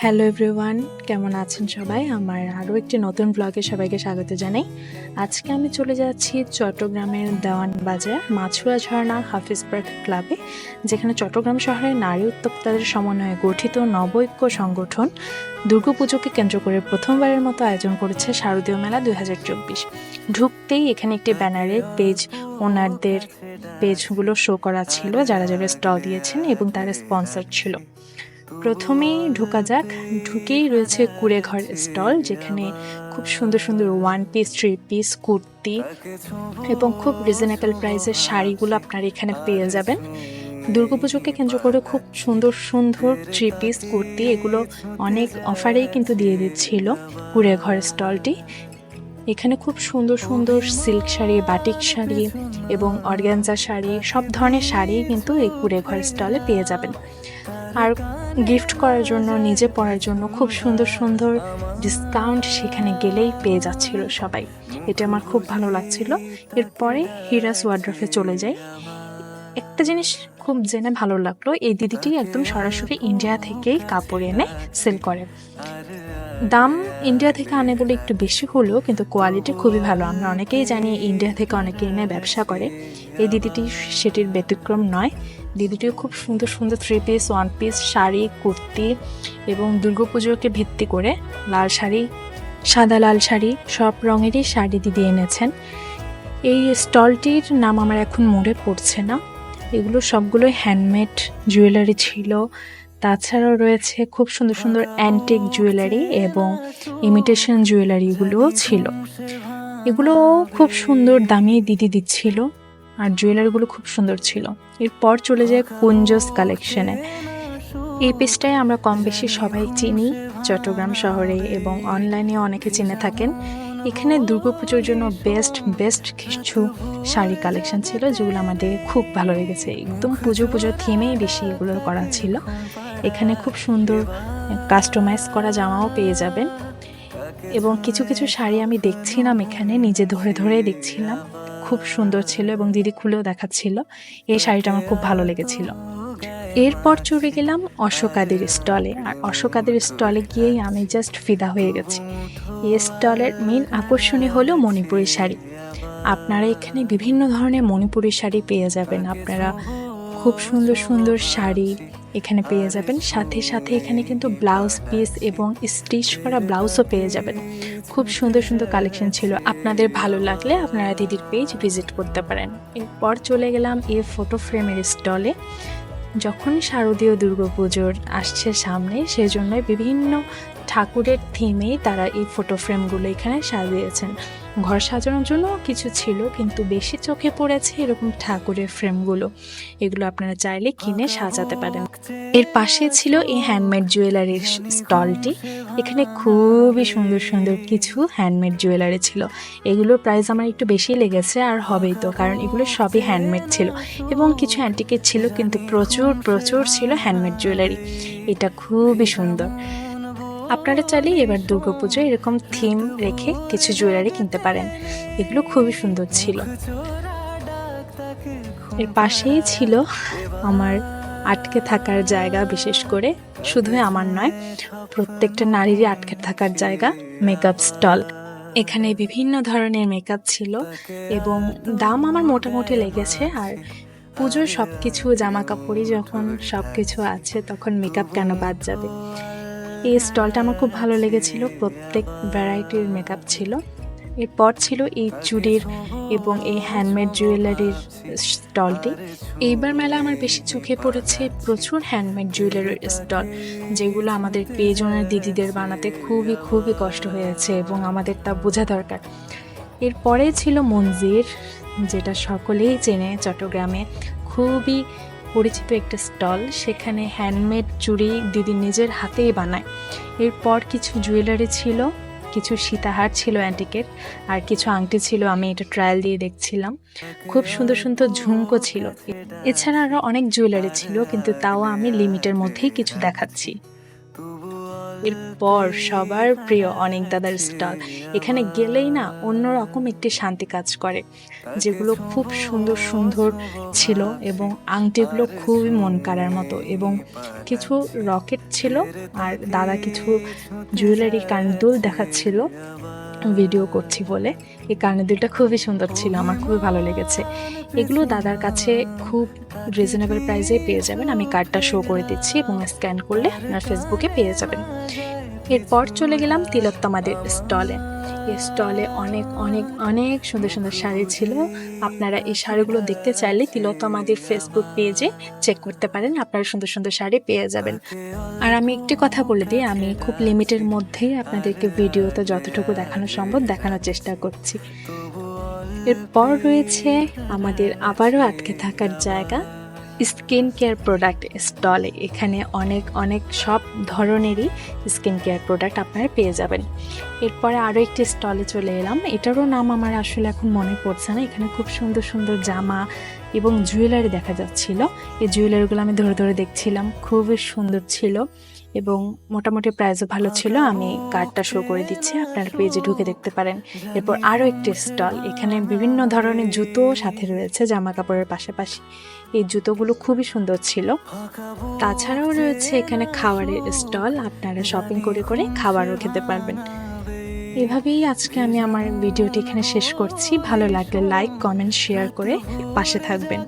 Hello everyone, কেমন আছেন সবাই? আমার আরও একটি নতুন ব্লগে সবাইকে স্বাগত জানাই। আজকে আমি চলে যাচ্ছি চট্টগ্রামের দেওয়ান বাজার মাছুয়া ঝর্ণা হাফিজ পার্ক ক্লাবে, যেখানে চট্টগ্রাম শহরের নারী উদ্যোক্তাদের সমন্বয়ে গঠিত নবৈক্য সংগঠন দুর্গাপুজোকে কেন্দ্র করে প্রথমবারের মতো আয়োজন করেছে শারদীয় মেলা 2024। ঢুকতেই এখানে একটি ব্যানারে পেজ ওনারদের পেজগুলো শো করা ছিল, যারা যারা স্টল দিয়েছেন এবং তারা স্পন্সর ছিল। প্রথমেই ঢোকা যাক। ঢুকেই রয়েছে কুড়ে ঘর স্টল, যেখানে খুব সুন্দর সুন্দর 1 পিস 3 পিস কুর্তি এবং খুব রিজনেবল প্রাইসের শাড়িগুলো আপনারা এখানে পেয়ে যাবেন। দুর্গাপুজোকে কেন্দ্র করে খুব সুন্দর সুন্দর 3 পিস কুর্তি, এগুলো অনেক অফারেই কিন্তু দিয়ে দিচ্ছিল কুড়ে ঘর স্টলটি। এখানে খুব সুন্দর সুন্দর সিল্ক শাড়ি, বাটিক শাড়ি এবং অর্গানজা শাড়ি, সব ধরনের শাড়ি কিন্তু এই কুড়ে ঘর স্টলে পেয়ে যাবেন। আর গিফট করার জন্য, নিজে পরার জন্য খুব সুন্দর সুন্দর ডিসকাউন্ট সেখানে গেলেই পেয়ে যাচ্ছিল সবাই। এটা আমার খুব ভালো লাগছিল। এরপরে হিরাস ওয়ার্ড্রফে চলে যাই। একটা জিনিস খুব জেনে ভালো লাগলো, এই দিদিটি একদম সরাসরি ইন্ডিয়া থেকেই কাপড় এনে সেল করে। দাম ইন্ডিয়া থেকে আনে বলে একটু বেশি হলেও কিন্তু কোয়ালিটি খুবই ভালো। আমরা অনেকেই জানি ইন্ডিয়া থেকে অনেকে এনে ব্যবসা করে, এই দিদিটি সেটির ব্যতিক্রম নয়। দিদিটিও খুব সুন্দর সুন্দর 3 পিস 1 পিস শাড়ি, কুর্তি এবং দুর্গাপুজোকে ভিত্তি করে লাল শাড়ি, সাদা লাল শাড়ি, সব রঙেরই শাড়ি দিদি এনেছেন। এই স্টলটির নাম আমার এখন মনে পড়ছে না। এগুলো সবগুলোই হ্যান্ডমেড জুয়েলারি ছিল। তাছাড়াও রয়েছে খুব সুন্দর সুন্দর অ্যান্টিক জুয়েলারি এবং ইমিটেশন জুয়েলারিগুলোও ছিল। এগুলো খুব সুন্দর দামে দিদি দিচ্ছিল, আর জুয়েলারিগুলো খুব সুন্দর ছিল। এরপর চলে যায় কুঞ্জস কালেকশনে। এই পেজটাই আমরা কম বেশি সবাই চিনি চট্টগ্রাম শহরে এবং অনলাইনে অনেকে চিনে থাকেন। এখানে দুর্গাপুজোর জন্য বেস্ট কিছু শাড়ি কালেকশন ছিল, যেগুলো আমাদের খুব ভালো লেগেছে। একদম পুজোর থিমেই বেশি এগুলো করা ছিল। এখানে খুব সুন্দর কাস্টমাইজ করা জামাও পেয়ে যাবেন এবং কিছু কিছু শাড়ি আমি দেখছিলাম এখানে, নিজে ধরে ধরে দেখছিলাম, খুব সুন্দর ছিল এবং দিদি খুলেও দেখাচ্ছিল। এই শাড়িটা আমার খুব ভালো লেগেছিল। এরপর চলে গেলাম অশোকাদের স্টলে, আর অশোকাদের স্টলে গিয়েই আমি জাস্ট ফিদা হয়ে গেছি। এই স্টলের মেন আকর্ষণীয় হলো মণিপুরি শাড়ি। আপনারা এখানে বিভিন্ন ধরনের মণিপুরি শাড়ি পেয়ে যাবেন। আপনারা খুব সুন্দর সুন্দর শাড়ি এখানে পেয়ে যাবেন, সাথে সাথে এখানে কিন্তু ব্লাউজ পিস এবং স্টিচ করা ব্লাউজও পেয়ে যাবেন। খুব সুন্দর সুন্দর কালেকশন ছিল। আপনাদের ভালো লাগলে আপনারা দিদির পেজ ভিজিট করতে পারেন। এরপর চলে গেলাম এই ফটো ফ্রেমের স্টলে। যখন শারদীয় দুর্গাপুজোর আসছে সামনে, সেজন্য বিভিন্ন ঠাকুরের থিমেই তারা এই ফটো ফ্রেমগুলো এখানে সাজিয়েছেন। ঘর সাজানোর জন্য কিছু ছিল, কিন্তু বেশি চোখে পড়েছে এরকম ঠাকুরের ফ্রেমগুলো। এগুলো আপনারা চাইলে কিনে সাজাতে পারেন। এর পাশে ছিল এই হ্যান্ডমেড জুয়েলারির স্টলটি। এখানে খুবই সুন্দর সুন্দর কিছু হ্যান্ডমেড জুয়েলারি ছিল। এগুলোর প্রাইস আমার একটু বেশি লেগেছে, আর হবেই তো, কারণ এগুলো সবই হ্যান্ডমেড ছিল এবং কিছু অ্যান্টিকের ছিল, কিন্তু প্রচুর ছিল হ্যান্ডমেড জুয়েলারি। এটা খুবই সুন্দর। আপনারা চাইলে এবার দুর্গাপুজোয় এরকম থিম রেখে কিছু জুয়েলারি কিনতে পারেন। এগুলো খুবই সুন্দর ছিল। এর পাশেই ছিল আমার আটকে থাকার জায়গা, বিশেষ করে শুধু আমার নয়, প্রত্যেকটা নারীরই আটকে থাকার জায়গা, মেকআপ স্টল। এখানে বিভিন্ন ধরনের মেকআপ ছিল এবং দাম আমার মোটামুটি লেগেছে। আর পুজোর সবকিছু, জামা কাপড়ই যখন সবকিছু আছে, তখন মেকআপ কেন বাদ যাবে। এই স্টলটা আমার খুব ভালো লেগেছিল, প্রত্যেক ভ্যারাইটির মেকআপ ছিল। এরপর ছিল এই চুড়ির এবং এই হ্যান্ডমেড জুয়েলারির স্টলটি। এইবার মেলা আমার বেশি চোখে পড়েছে প্রচুর হ্যান্ডমেড জুয়েলারির স্টল, যেগুলো আমাদের পেজ ওনার দিদিদের বানাতে খুবই কষ্ট হয়েছে এবং আমাদের তা বোঝা দরকার। এরপরে ছিল মঞ্জির, যেটা সকলেই চেনে চট্টগ্রামে, খুবই পরিচিত একটা স্টল। সেখানে হ্যান্ডমেড চুড়ি দিদি নিজের হাতেই বানায়। এরপর কিছু জুয়েলারি ছিল, কিছু সীতাহার ছিল অ্যান্টিকের, আর কিছু আংটি ছিল, আমি এটা ট্রায়াল দিয়ে দেখছিলাম। খুব সুন্দর সুন্দর ঝুমকো ছিল। এছাড়া আরও অনেক জুয়েলারি ছিল, কিন্তু তাও আমি লিমিটের মধ্যেই কিছু দেখাচ্ছি। এরপর সবার প্রিয় অনেক দাদার স্টল। এখানে গেলেই না অন্যরকম একটি শান্তি কাজ করে, যেগুলো খুব সুন্দর সুন্দর ছিল এবং আংটিগুলো খুবই মন কাড়ার মতো, এবং কিছু রকেট ছিল আর দাদা কিছু জুয়েলারি কানদুল দেখাচ্ছিল ভিডিও করছি বলে। এই কানের খুবই সুন্দর ছিল, আমার খুবই ভালো লেগেছে। এগুলো দাদার কাছে খুব রিজনেবল প্রাইসে পেয়ে যাবেন। আমি কার্ডটা শো করে দিচ্ছি এবং স্ক্যান করলে আপনার ফেসবুকে পেয়ে যাবেন। এরপর চলে গেলাম তিলোত্তমাদের স্টলে। এই স্টলে অনেক অনেক অনেক সুন্দর সুন্দর শাড়ি ছিল। আপনারা এই শাড়িগুলো দেখতে চাইলে তিলোত্তমাদের ফেসবুক পেজে চেক করতে পারেন, আপনারা সুন্দর সুন্দর শাড়ি পেয়ে যাবেন। আর আমি একটি কথা বলে দিই, আমি খুব লিমিটের মধ্যেই আপনাদেরকে ভিডিওতে যতটুকু দেখানো সম্ভব দেখানোর চেষ্টা করছি। এরপর রয়েছে আমাদের আবারও আটকে থাকার জায়গা, স্কিন কেয়ার প্রোডাক্ট স্টলে। এখানে অনেক অনেক সব ধরনেরই স্কিন কেয়ার প্রোডাক্ট আপনারা পেয়ে যাবেন। এরপরে আরও একটি স্টলে চলে এলাম, এটারও নাম আমার আসলে এখন মনে পড়ছে না। এখানে খুব সুন্দর সুন্দর জামা এবং জুয়েলারি দেখা যাচ্ছিল। এই জুয়েলারিগুলো আমি ধরে ধরে দেখছিলাম, খুবই সুন্দর ছিল এবং মোটামুটি প্রাইসও ভালো ছিল। আমি কার্ডটা শো করে দিচ্ছি, আপনারা পেজে ঢুকে দেখতে পারেন। এরপর আরও একটি স্টল, এখানে বিভিন্ন ধরনের জুতো সাথে রয়েছে জামা কাপড়ের পাশাপাশি। এই জুতোগুলো খুবই সুন্দর ছিল। তাছাড়াও রয়েছে এখানে খাবারের স্টল, আপনারা শপিং করে করে খাবারও খেতে পারবেন। এভাবেই আজকে আমি আমার ভিডিওটি এখানে শেষ করছি। ভালো লাগলে লাইক, কমেন্ট, শেয়ার করে পাশে থাকবেন।